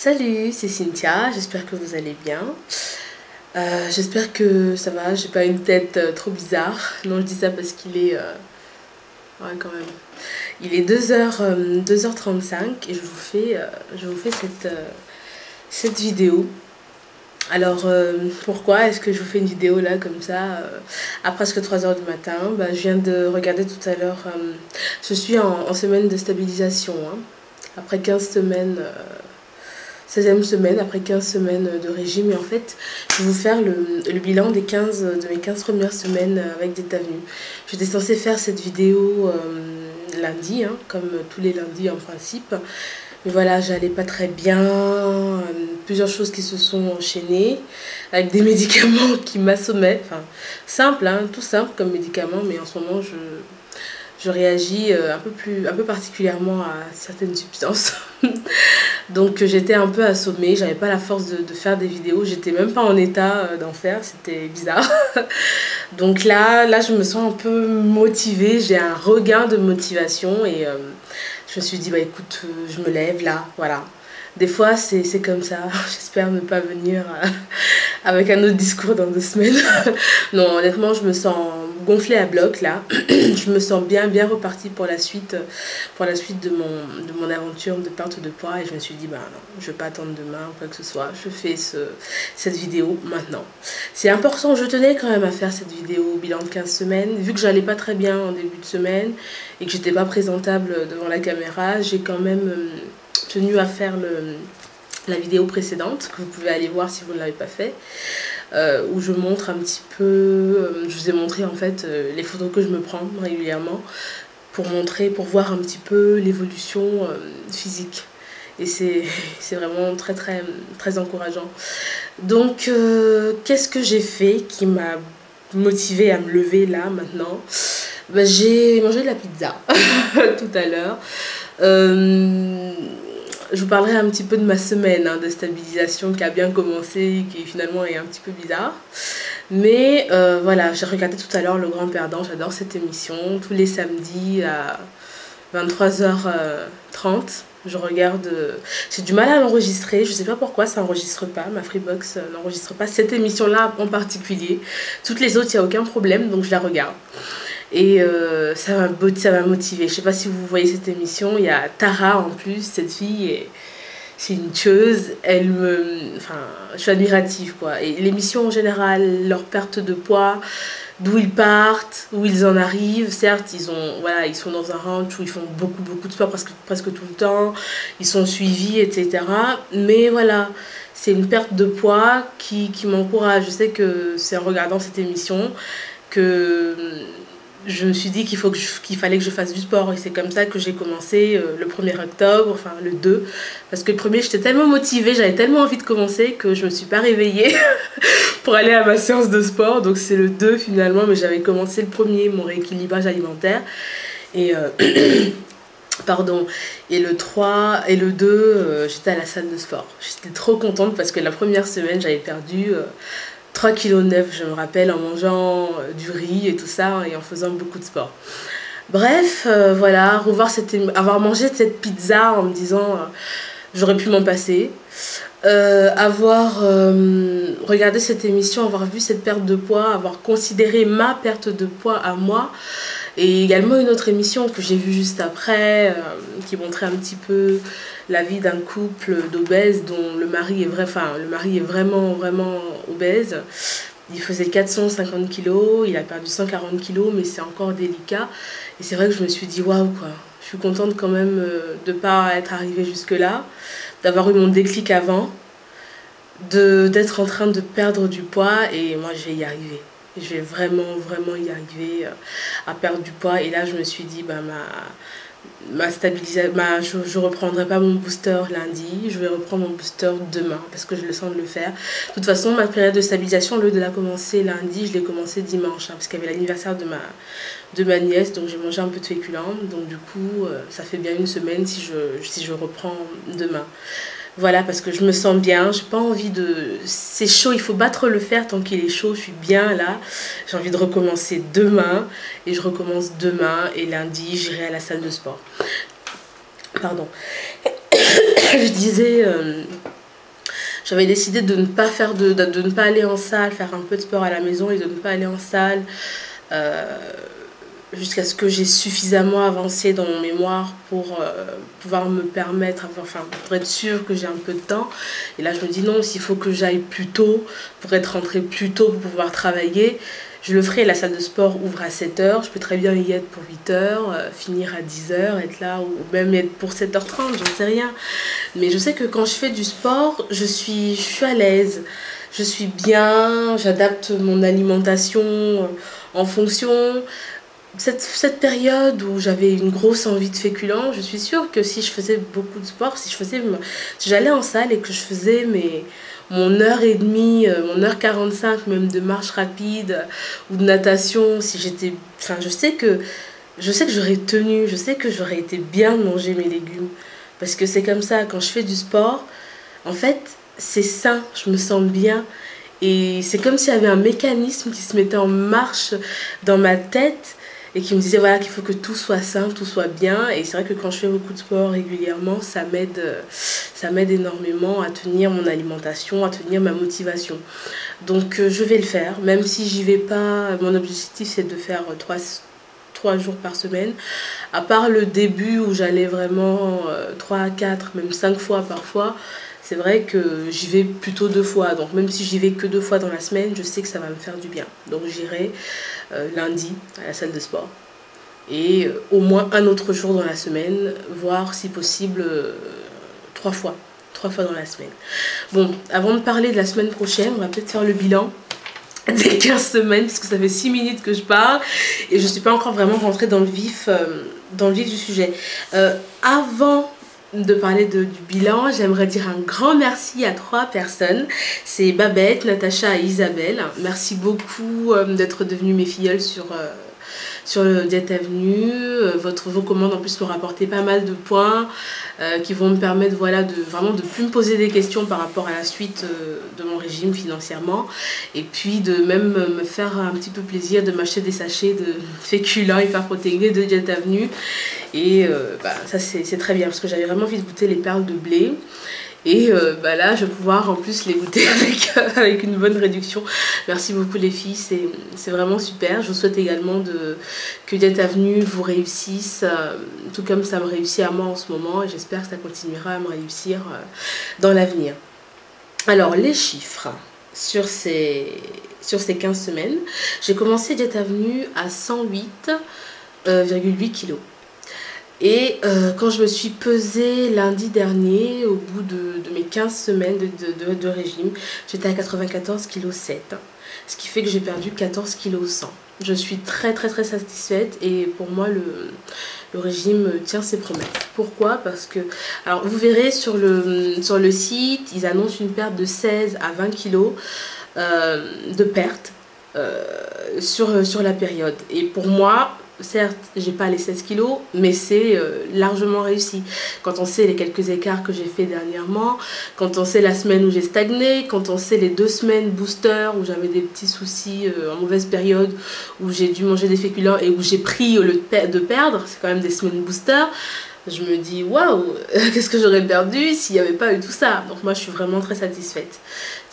Salut, c'est Cynthia, j'espère que vous allez bien. J'espère que ça va, j'ai pas une tête trop bizarre. Non, je dis ça parce qu'il est... ouais, quand même. Il est 2h35 et je vous fais cette vidéo. Alors, pourquoi est-ce que je vous fais une vidéo là, comme ça, à presque 3h du matin? Je viens de regarder tout à l'heure, je suis en semaine de stabilisation, hein. Après 15 semaines... 16e semaine, après 15 semaines de régime. Et en fait, je vais vous faire le bilan de mes 15 premières semaines avec des avenues. J'étais censée faire cette vidéo lundi, hein, comme tous les lundis en principe. Mais voilà, j'allais pas très bien. Plusieurs choses qui se sont enchaînées avec des médicaments qui m'assommaient. Enfin, simple, hein, tout simple comme médicament, mais en ce moment, je réagis un peu particulièrement à certaines substances. Donc j'étais un peu assommée, j'avais pas la force de faire des vidéos, j'étais même pas en état d'en faire, c'était bizarre. Donc là je me sens un peu motivée, j'ai un regain de motivation et je me suis dit bah écoute, je me lève là, voilà. Des fois c'est comme ça, j'espère ne pas venir avec un autre discours dans 2 semaines. Non, honnêtement je me sens gonflée à bloc là. Je me sens bien repartie pour la suite de mon aventure de perte de poids et je me suis dit bah non, je vais pas attendre demain ou quoi que ce soit, je fais cette vidéo maintenant. C'est important, je tenais quand même à faire cette vidéo bilan de 15 semaines, vu que j'allais pas très bien en début de semaine et que j'étais pas présentable devant la caméra, j'ai quand même tenu à faire la vidéo précédente que vous pouvez aller voir si vous ne l'avez pas fait. Où je montre un petit peu, je vous ai montré en fait les photos que je me prends régulièrement pour voir un petit peu l'évolution physique. Et c'est vraiment très encourageant. Donc, qu'est-ce que j'ai fait qui m'a motivée à me lever là maintenant? J'ai mangé de la pizza tout à l'heure. Je vous parlerai un petit peu de ma semaine de stabilisation qui a bien commencé, qui finalement est un petit peu bizarre. Mais voilà, j'ai regardé tout à l'heure Le Grand Perdant, j'adore cette émission. Tous les samedis à 23h30, je regarde... j'ai du mal à l'enregistrer, je sais pas pourquoi ça n'enregistre pas, ma Freebox n'enregistre pas cette émission-là en particulier. Toutes les autres, il n'y a aucun problème, donc je la regarde. Et ça m'a motivée. Je sais pas si vous voyez cette émission, il y a Tara en plus, cette fille, c'est une tueuse, enfin, je suis admirative quoi. Et l'émission en général, leur perte de poids, d'où ils partent, où ils en arrivent, certes, ils sont dans un ranch où ils font beaucoup de sport presque tout le temps, ils sont suivis, etc. Mais voilà, c'est une perte de poids qui m'encourage. Je sais que c'est en regardant cette émission que je me suis dit qu'il fallait que je fasse du sport et c'est comme ça que j'ai commencé le 1er octobre, enfin le 2, parce que le 1er j'étais tellement motivée, j'avais tellement envie de commencer que je me suis pas réveillée pour aller à ma séance de sport, donc c'est le 2 finalement, mais j'avais commencé le 1er, mon rééquilibrage alimentaire, et pardon, et le 3 et le 2 j'étais à la salle de sport. J'étais trop contente parce que la première semaine j'avais perdu 3,9 kg, je me rappelle, en mangeant du riz et tout ça, et en faisant beaucoup de sport. Bref, voilà, avoir mangé cette pizza en me disant j'aurais pu m'en passer. Avoir regardé cette émission, avoir vu cette perte de poids, avoir considéré ma perte de poids à moi, et également une autre émission que j'ai vue juste après, qui montrait un petit peu la vie d'un couple d'obèses dont le mari est vraiment obèse. Il faisait 450 kg, il a perdu 140 kg, mais c'est encore délicat. Et c'est vrai que je me suis dit waouh quoi, je suis contente quand même de ne pas être arrivée jusque-là, d'avoir eu mon déclic avant, d'être en train de perdre du poids, et moi je vais y arriver. Je vais vraiment y arriver à perdre du poids. Et là je me suis dit je reprendrai pas mon booster lundi, je vais reprendre mon booster demain parce que je le sens de le faire. De toute façon, ma période de stabilisation, au lieu de la commencer lundi, je l'ai commencé dimanche, parce qu'il y avait l'anniversaire de ma nièce, donc j'ai mangé un peu de féculents, donc du coup ça fait bien une semaine si je reprends demain. Voilà, parce que je me sens bien, j'ai pas envie c'est chaud, il faut battre le fer tant qu'il est chaud, je suis bien là. J'ai envie de recommencer demain, et je recommence demain, et lundi, j'irai à la salle de sport. Pardon. Je disais J'avais décidé de ne pas faire de ne pas aller en salle, faire un peu de sport à la maison et de ne pas aller en salle jusqu'à ce que j'ai suffisamment avancé dans mon mémoire pour pouvoir me permettre, enfin, pour être sûre que j'ai un peu de temps. Et là, je me dis non, s'il faut que j'aille plus tôt pour être rentrée plus tôt pour pouvoir travailler, je le ferai. La salle de sport ouvre à 7h, je peux très bien y être pour 8h, finir à 10h, être là, ou même être pour 7h30, j'en sais rien. Mais je sais que quand je fais du sport, je suis à l'aise, je suis bien, j'adapte mon alimentation en fonction. Cette période où j'avais une grosse envie de féculents, je suis sûre que si je faisais beaucoup de sport, si j'allais en salle et que je faisais mon heure et demie, mon heure 45 même de marche rapide ou de natation, si j'étais, enfin je sais que j'aurais tenu, je sais que j'aurais été bien de manger mes légumes parce que c'est comme ça quand je fais du sport, en fait, c'est sain, je me sens bien et c'est comme s'il y avait un mécanisme qui se mettait en marche dans ma tête et qui me disait voilà qu'il faut que tout soit sain, tout soit bien. Et c'est vrai que quand je fais beaucoup de sport régulièrement, ça m'aide énormément à tenir mon alimentation, à tenir ma motivation. Donc je vais le faire, même si j'y vais pas. Mon objectif c'est de faire 3 jours par semaine. À part le début où j'allais vraiment 3 à 4, même 5 fois parfois. C'est vrai que j'y vais plutôt 2 fois. Donc même si j'y vais que 2 fois dans la semaine, je sais que ça va me faire du bien. Donc j'irai lundi à la salle de sport. Et au moins un autre jour dans la semaine, voire si possible 3 fois. 3 fois dans la semaine. Bon, avant de parler de la semaine prochaine, on va peut-être faire le bilan des 15 semaines, puisque ça fait 6 minutes que je parle. Et je ne suis pas encore vraiment rentrée dans le vif du sujet. Avant de parler du bilan, j'aimerais dire un grand merci à 3 personnes. C'est Babette, Natacha et Isabelle. Merci beaucoup d'être devenues mes filleules sur le Diète Avenue. Vos commandes en plus m'ont rapporté pas mal de points qui vont me permettre voilà, vraiment de plus me poser des questions par rapport à la suite de mon régime financièrement. Et puis de même me faire un petit peu plaisir de m'acheter des sachets de féculents hyperprotéinés de Diète Avenue. Et ça c'est très bien parce que j'avais vraiment envie de goûter les perles de blé. Et là, je vais pouvoir en plus les goûter avec une bonne réduction. Merci beaucoup les filles, c'est vraiment super. Je vous souhaite également que Diète Avenue vous réussisse, tout comme ça me réussit à moi en ce moment. Et j'espère que ça continuera à me réussir dans l'avenir. Alors, les chiffres sur ces 15 semaines. J'ai commencé Diète Avenue à 108,8 kg. Et quand je me suis pesée lundi dernier, au bout de mes 15 semaines de régime, j'étais à 94,7 kg. Ce qui fait que j'ai perdu 14,1 kg. Je suis très très très satisfaite et pour moi le régime tient ses promesses. Pourquoi? Parce que, alors vous verrez sur le site, ils annoncent une perte de 16 à 20 kg de perte sur la période. Et pour moi, certes, j'ai pas les 16 kilos, mais c'est largement réussi. Quand on sait les quelques écarts que j'ai fait dernièrement, quand on sait la semaine où j'ai stagné, quand on sait les 2 semaines booster où j'avais des petits soucis en mauvaise période, où j'ai dû manger des féculents et où j'ai pris au lieu de perdre, c'est quand même des semaines booster. Je me dis waouh, qu'est-ce que j'aurais perdu s'il n'y avait pas eu tout ça. Donc moi je suis vraiment très satisfaite.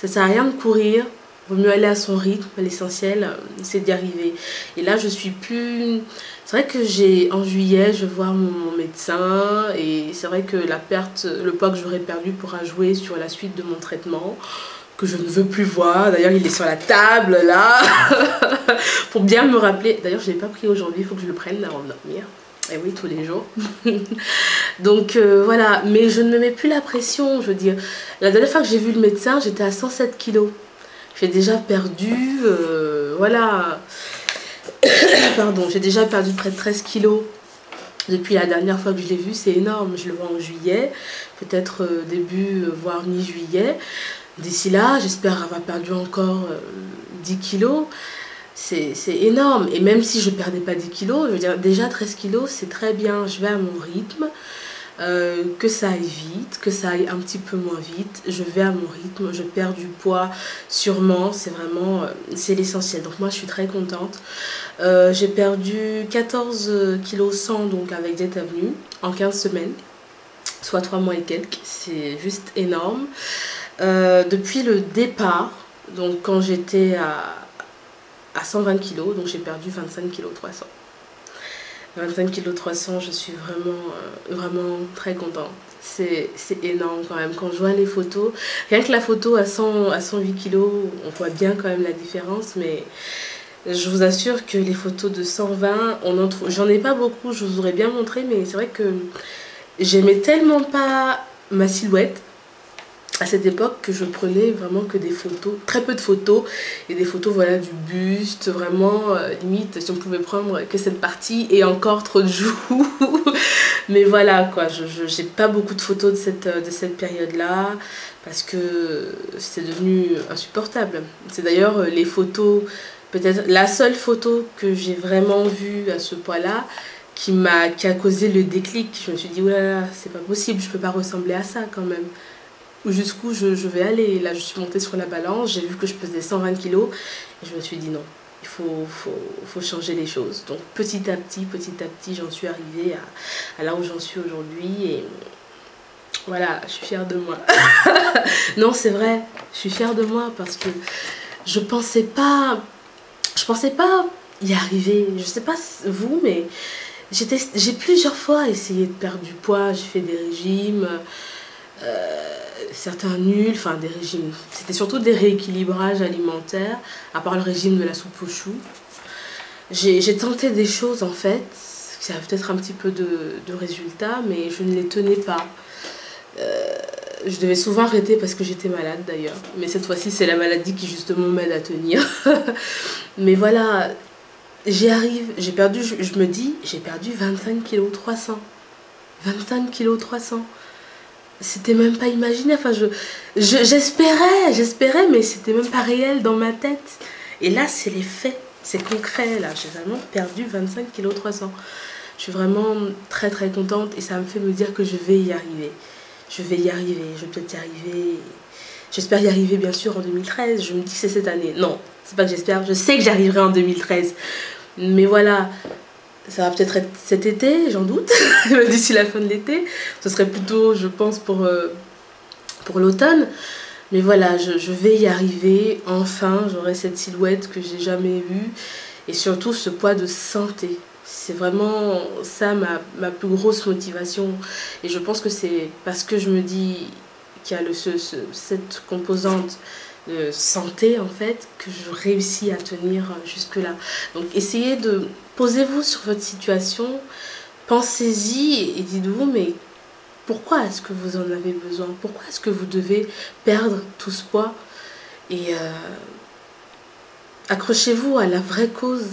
Ça sert à rien de courir. Vaut mieux aller à son rythme, l'essentiel c'est d'y arriver. Et là je suis plus... C'est vrai que en juillet je vais voir mon médecin et c'est vrai que le poids que j'aurais perdu pourra jouer sur la suite de mon traitement que je ne veux plus voir. D'ailleurs il est sur la table là pour bien me rappeler. D'ailleurs je ne l'ai pas pris aujourd'hui, il faut que je le prenne avant de dormir. Et oui, tous les jours. Donc voilà, mais je ne me mets plus la pression, je veux dire. La dernière fois que j'ai vu le médecin, j'étais à 107 kilos. J'ai déjà perdu, voilà, pardon, j'ai déjà perdu près de 13 kilos depuis la dernière fois que je l'ai vu, c'est énorme. Je le vois en juillet, peut-être début, voire mi-juillet. D'ici là, j'espère avoir perdu encore 10 kilos. C'est énorme. Et même si je ne perdais pas 10 kilos, je veux dire, déjà 13 kilos, c'est très bien. Je vais à mon rythme. Que ça aille vite, que ça aille un petit peu moins vite, je vais à mon rythme, je perds du poids sûrement, c'est vraiment, c'est l'essentiel. Donc moi je suis très contente. J'ai perdu 14,1 kg donc avec Diète Avenue en 15 semaines, soit 3 mois et quelques, c'est juste énorme. Depuis le départ, donc quand j'étais à 120 kg, donc j'ai perdu 25 kg 300. 25 kg 300, je suis vraiment très contente. C'est énorme quand même. Quand je vois les photos, rien que la photo à 108 kg, on voit bien quand même la différence. Mais je vous assure que les photos de 120, j'en ai pas beaucoup, je vous aurais bien montré. Mais c'est vrai que j'aimais tellement pas ma silhouette à cette époque que je prenais vraiment que des photos, très peu de photos, et des photos voilà du buste, vraiment limite si on pouvait prendre que cette partie et encore trop de joues. Mais voilà quoi, j'ai pas beaucoup de photos de cette période-là parce que c'est devenu insupportable. C'est d'ailleurs les photos, peut-être la seule photo que j'ai vraiment vue à ce poids-là qui a causé le déclic. Je me suis dit, ouais, c'est pas possible, je peux pas ressembler à ça quand même. Jusqu'où je vais aller. Et là, je suis montée sur la balance, j'ai vu que je pesais 120 kilos et je me suis dit non, il faut changer les choses. Donc petit à petit, j'en suis arrivée à là où j'en suis aujourd'hui et voilà, je suis fière de moi. Non, c'est vrai, je suis fière de moi parce que je pensais pas y arriver. Je sais pas vous, mais j'ai plusieurs fois essayé de perdre du poids, j'ai fait des régimes. Certains nuls, enfin des régimes. C'était surtout des rééquilibrages alimentaires, à part le régime de la soupe aux choux. J'ai tenté des choses en fait, qui avaient peut-être un petit peu de résultats, mais je ne les tenais pas. Je devais souvent arrêter parce que j'étais malade d'ailleurs. Mais cette fois-ci, c'est la maladie qui justement m'aide à tenir. Mais voilà, j'y arrive. J'ai perdu, je me dis, j'ai perdu 25 kg 300. 25 kg 300. C'était même pas imaginé, enfin j'espérais mais c'était même pas réel dans ma tête. Et là c'est les faits, c'est concret là, j'ai vraiment perdu 25 kg 300. Je suis vraiment très très contente et ça me fait me dire que je vais y arriver. Je vais y arriver, je vais peut-être y arriver. J'espère y arriver bien sûr en 2013, je me dis que c'est cette année. Non, c'est pas que j'espère, je sais que j'y arriverai en 2013. Mais voilà, ça va peut-être être cet été, j'en doute, d'ici la fin de l'été. Ce serait plutôt, je pense, pour l'automne. Mais voilà, je vais y arriver. Enfin, j'aurai cette silhouette que j'ai jamais eue. Et surtout, ce poids de santé. C'est vraiment ça ma plus grosse motivation. Et je pense que c'est parce que je me dis qu'il y a cette composante de santé en fait que je réussis à tenir jusque là. Donc essayez de posez-vous sur votre situation, pensez-y et dites-vous mais pourquoi est-ce que vous en avez besoin, pourquoi est-ce que vous devez perdre tout ce poids et accrochez-vous à la vraie cause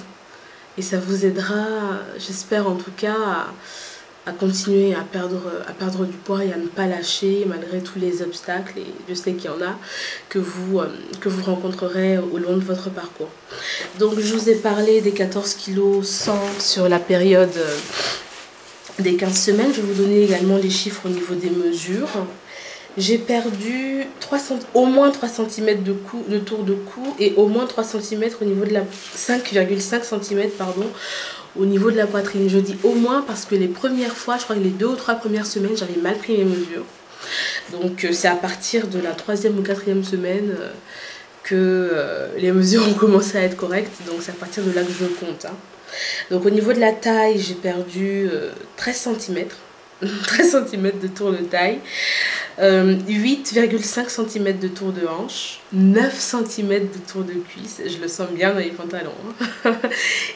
et ça vous aidera, j'espère en tout cas, à continuer à perdre du poids et à ne pas lâcher malgré tous les obstacles, et je sais qu'il y en a, que vous rencontrerez au long de votre parcours. Donc je vous ai parlé des 14 kg 100 sur la période des 15 semaines. Je vais vous donner également les chiffres au niveau des mesures. J'ai perdu au moins 3 cm de tour de cou et au moins 3 cm au niveau de la 5,5 cm pardon, au niveau de la poitrine. Je dis au moins parce que les premières fois, je crois que les 2 ou 3 premières semaines, j'avais mal pris mes mesures. Donc c'est à partir de la 3e ou 4e semaine que les mesures ont commencé à être correctes. Donc c'est à partir de là que je compte. Hein. Donc au niveau de la taille, j'ai perdu 13 cm. 13 cm de tour de taille, 8,5 cm de tour de hanche, 9 cm de tour de cuisse, je le sens bien dans les pantalons, hein.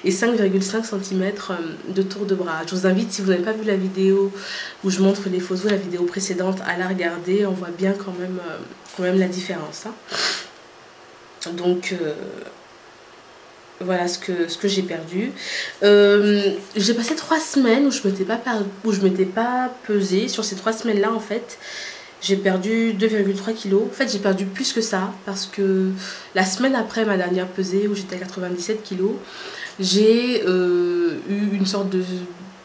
Et 5,5 cm de tour de bras. Je vous invite, si vous n'avez pas vu la vidéo où je montre les photos, la vidéo précédente, à la regarder, on voit bien quand même la différence. Hein. Donc voilà ce que j'ai perdu. J'ai passé 3 semaines où je m'étais pas pesée. Sur ces 3 semaines là en fait j'ai perdu 2,3 kg. En fait j'ai perdu plus que ça parce que la semaine après ma dernière pesée où j'étais à 97 kg, j'ai eu une sorte de...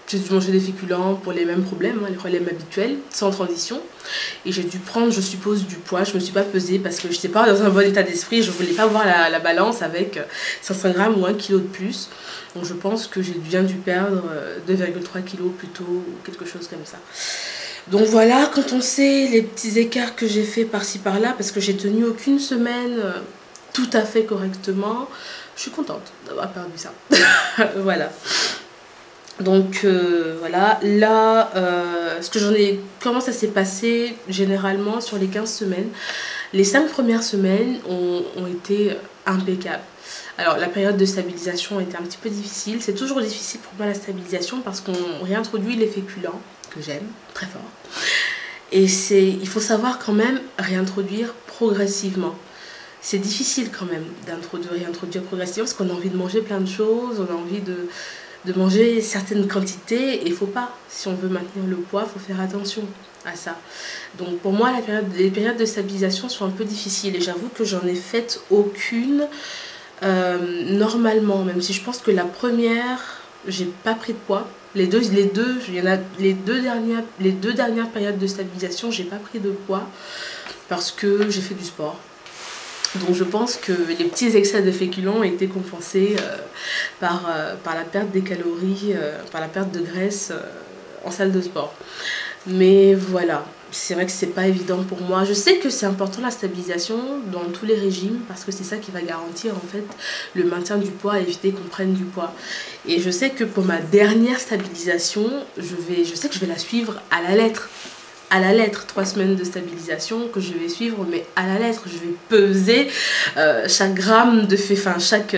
J'ai dû manger des féculents pour les mêmes problèmes, hein, les problèmes habituels, sans transition. Et j'ai dû prendre, je suppose, du poids. Je ne me suis pas pesée parce que je n'étais pas dans un bon état d'esprit. Je ne voulais pas voir la balance avec 500 grammes ou 1 kg de plus. Donc je pense que j'ai bien dû perdre 2,3 kg plutôt, ou quelque chose comme ça. Donc voilà, quand on sait les petits écarts que j'ai fait par-ci par-là, parce que j'ai tenu aucune semaine tout à fait correctement, je suis contente d'avoir perdu ça. Voilà. Donc voilà, là, ce que j'en ai, comment ça s'est passé généralement sur les 15 semaines. Les 5 premières semaines ont été impeccables. Alors la période de stabilisation a été un petit peu difficile. C'est toujours difficile pour moi la stabilisation parce qu'on réintroduit les féculents, que j'aime très fort. Et il faut savoir quand même réintroduire progressivement. C'est difficile quand même réintroduire progressivement parce qu'on a envie de manger plein de choses, on a envie de manger certaines quantités et il faut pas, si on veut maintenir le poids, il faut faire attention à ça. Donc pour moi, les périodes de stabilisation sont un peu difficiles et j'avoue que j'en ai fait aucune normalement, même si je pense que la première, j'ai pas pris de poids. Les deux dernières périodes de stabilisation, j'ai pas pris de poids parce que j'ai fait du sport. Donc je pense que les petits excès de féculents ont été compensés par la perte des calories, par la perte de graisse en salle de sport. Mais voilà, c'est vrai que c'est pas évident pour moi. Je sais que c'est important la stabilisation dans tous les régimes parce que c'est ça qui va garantir en fait le maintien du poids et éviter qu'on prenne du poids. Et je sais que pour ma dernière stabilisation, je sais que je vais la suivre à la lettre. À la lettre, 3 semaines de stabilisation que je vais suivre, mais à la lettre, je vais peser chaque gramme de chaque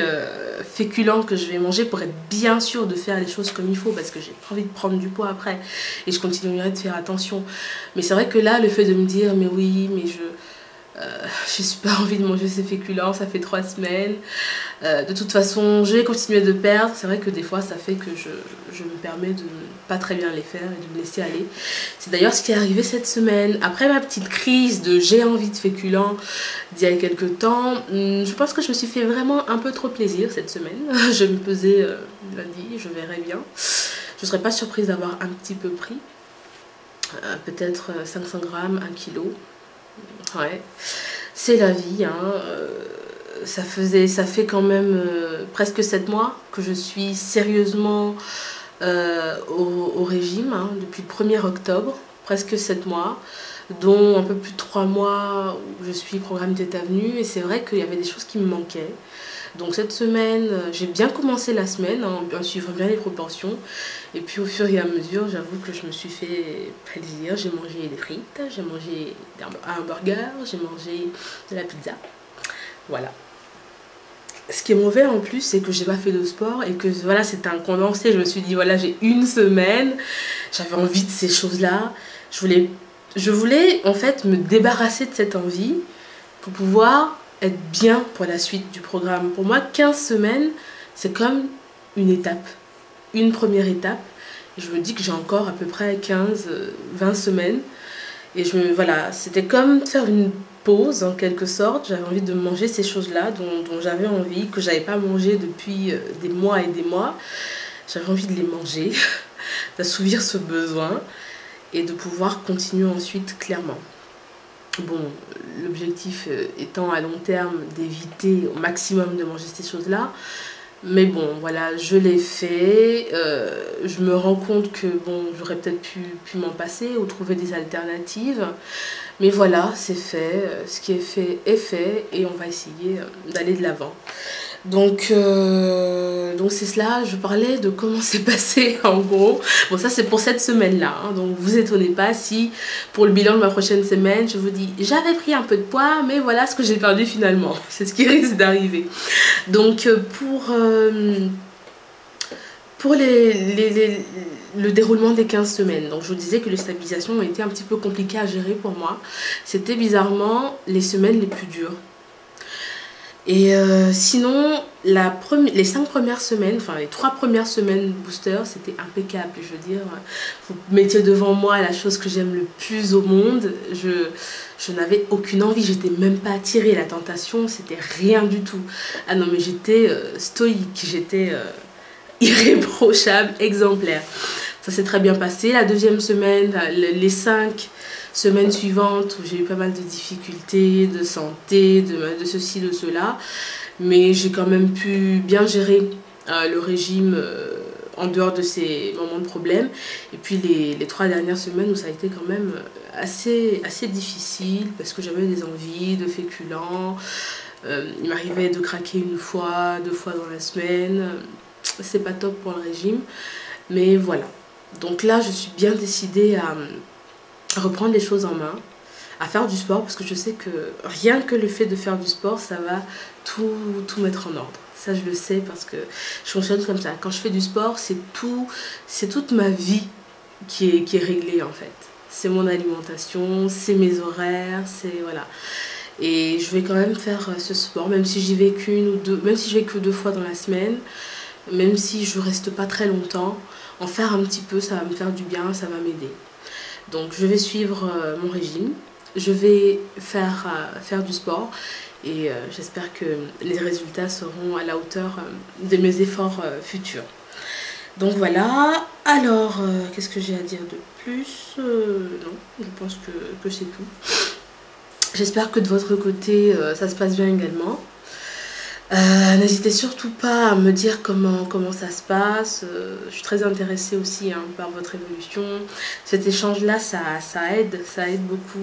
féculent que je vais manger pour être bien sûr de faire les choses comme il faut parce que j'ai pas envie de prendre du poids après et je continuerai de faire attention. Mais c'est vrai que là, le fait de me dire, mais oui, mais j'ai super envie de manger ces féculents, ça fait 3 semaines. De toute façon, je vais continuer de perdre. C'est vrai que des fois, ça fait que je me permets de ne pas très bien les faire et de me laisser aller. C'est d'ailleurs ce qui est arrivé cette semaine. Après ma petite crise de j'ai envie de féculents d'il y a quelques temps, je pense que je me suis fait vraiment un peu trop plaisir cette semaine. Je me pesais lundi, je verrai bien. Je ne serais pas surprise d'avoir un petit peu pris. Peut-être 500 grammes, 1 kilo. Ouais, c'est la vie, hein. Ça fait quand même presque 7 mois que je suis sérieusement au régime, hein, depuis le 1er octobre, presque 7 mois, dont un peu plus de 3 mois où je suis programme Tête Avenue, et c'est vrai qu'il y avait des choses qui me manquaient. Donc cette semaine, j'ai bien commencé la semaine, hein, en suivant bien les proportions. Et puis au fur et à mesure, j'avoue que je me suis fait plaisir. J'ai mangé des frites, j'ai mangé un hamburger, j'ai mangé de la pizza. Voilà. Ce qui est mauvais en plus, c'est que j'ai pas fait de sport et que voilà, c'était un condensé. Je me suis dit, voilà, j'ai une semaine, j'avais envie de ces choses-là. Je voulais en fait me débarrasser de cette envie pour pouvoir être bien pour la suite du programme. Pour moi, 15 semaines, c'est comme une étape, une première étape. Et je me dis que j'ai encore à peu près 15-20 semaines. Et voilà, c'était comme faire une pause en quelque sorte. J'avais envie de manger ces choses-là dont j'avais envie, que j'avais pas mangé depuis des mois et des mois. J'avais envie de les manger, d'assouvir ce besoin et de pouvoir continuer ensuite clairement. Bon, l'objectif étant à long terme d'éviter au maximum de manger ces choses-là. Mais bon, voilà, je l'ai fait. Je me rends compte que bon, j'aurais peut-être pu m'en passer ou trouver des alternatives. Mais voilà, c'est fait. Ce qui est fait et on va essayer d'aller de l'avant. Donc c'est cela, je parlais de comment c'est passé en gros. Bon, ça c'est pour cette semaine-là, hein, donc vous étonnez pas si pour le bilan de ma prochaine semaine, je vous dis j'avais pris un peu de poids, mais voilà ce que j'ai perdu finalement. C'est ce qui risque d'arriver. Donc pour le déroulement des 15 semaines, donc je vous disais que les stabilisations ont été un petit peu compliquées à gérer pour moi. C'était bizarrement les semaines les plus dures. Et sinon, les 5 premières semaines, enfin les 3 premières semaines booster, c'était impeccable. Je veux dire, vous mettiez devant moi la chose que j'aime le plus au monde. Je n'avais aucune envie, j'étais même pas attirée. La tentation, c'était rien du tout. Ah non, mais j'étais stoïque, j'étais irréprochable, exemplaire. Ça s'est très bien passé. La deuxième semaine, les 5 semaines suivantes où j'ai eu pas mal de difficultés de santé, de ceci, de cela. Mais j'ai quand même pu bien gérer le régime en dehors de ces moments de problème. Et puis les 3 dernières semaines où ça a été quand même assez difficile parce que j'avais des envies de féculents. Il m'arrivait de craquer 1 fois, 2 fois dans la semaine. C'est pas top pour le régime. Mais voilà. Donc là, je suis bien décidée à reprendre les choses en main, à faire du sport, parce que je sais que rien que le fait de faire du sport, ça va tout mettre en ordre. Ça, je le sais parce que je fonctionne comme ça. Quand je fais du sport, c'est toute ma vie qui est réglée en fait. C'est mon alimentation, c'est mes horaires, c'est voilà. Et je vais quand même faire ce sport, même si j'y vais qu'une ou deux, même si je vais que 2 fois dans la semaine, même si je reste pas très longtemps, en faire un petit peu, ça va me faire du bien, ça va m'aider. Donc je vais suivre mon régime, je vais faire du sport et j'espère que les résultats seront à la hauteur de mes efforts futurs. Donc voilà, alors qu'est-ce que j'ai à dire de plus? Non, je pense que c'est tout. J'espère que de votre côté ça se passe bien également. N'hésitez surtout pas à me dire comment ça se passe. Je suis très intéressée aussi par votre évolution. Cet échange-là, ça aide beaucoup.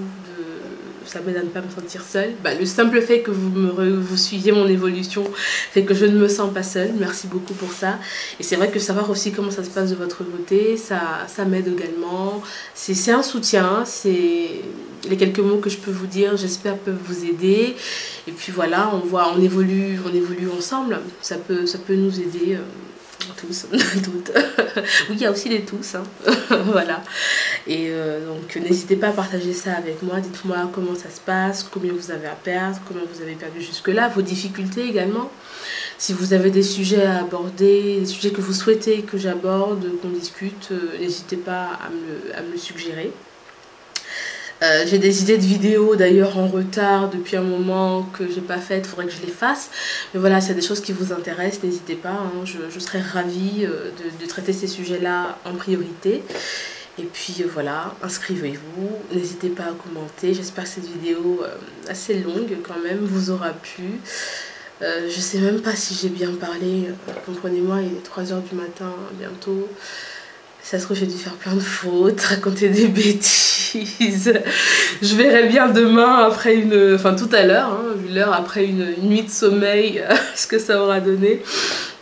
Ça m'aide à ne pas me sentir seule. Le simple fait que vous suiviez mon évolution fait que je ne me sens pas seule. Merci beaucoup pour ça. Et c'est vrai que savoir aussi comment ça se passe de votre côté, ça m'aide également. C'est un soutien. Les quelques mots que je peux vous dire, j'espère, peuvent vous aider. Et puis voilà, on évolue ensemble. Ça peut nous aider tous, toutes. Oui, il y a aussi les tous. Voilà. Et donc n'hésitez pas à partager ça avec moi. Dites-moi comment ça se passe, combien vous avez à perdre, comment vous avez perdu jusque-là, vos difficultés également. Si vous avez des sujets à aborder, des sujets que vous souhaitez que j'aborde, qu'on discute, n'hésitez pas à me le suggérer. J'ai des idées de vidéos d'ailleurs en retard depuis un moment que j'ai pas faites, il faudrait que je les fasse. Mais voilà, s'il y a des choses qui vous intéressent, n'hésitez pas, je serais ravie de traiter ces sujets-là en priorité. Et puis voilà, inscrivez-vous, n'hésitez pas à commenter. J'espère que cette vidéo assez longue quand même vous aura plu. Je sais même pas si j'ai bien parlé, comprenez-moi, il est 3 h du matin bientôt. Ça se trouve, j'ai dû faire plein de fautes, raconter des bêtises. Je verrai bien demain, après tout à l'heure, vu l'heure, après une nuit de sommeil, ce que ça aura donné.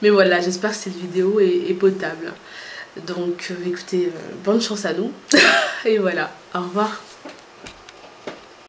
Mais voilà, j'espère que cette vidéo est potable. Donc, écoutez, bonne chance à nous. Et voilà, au revoir.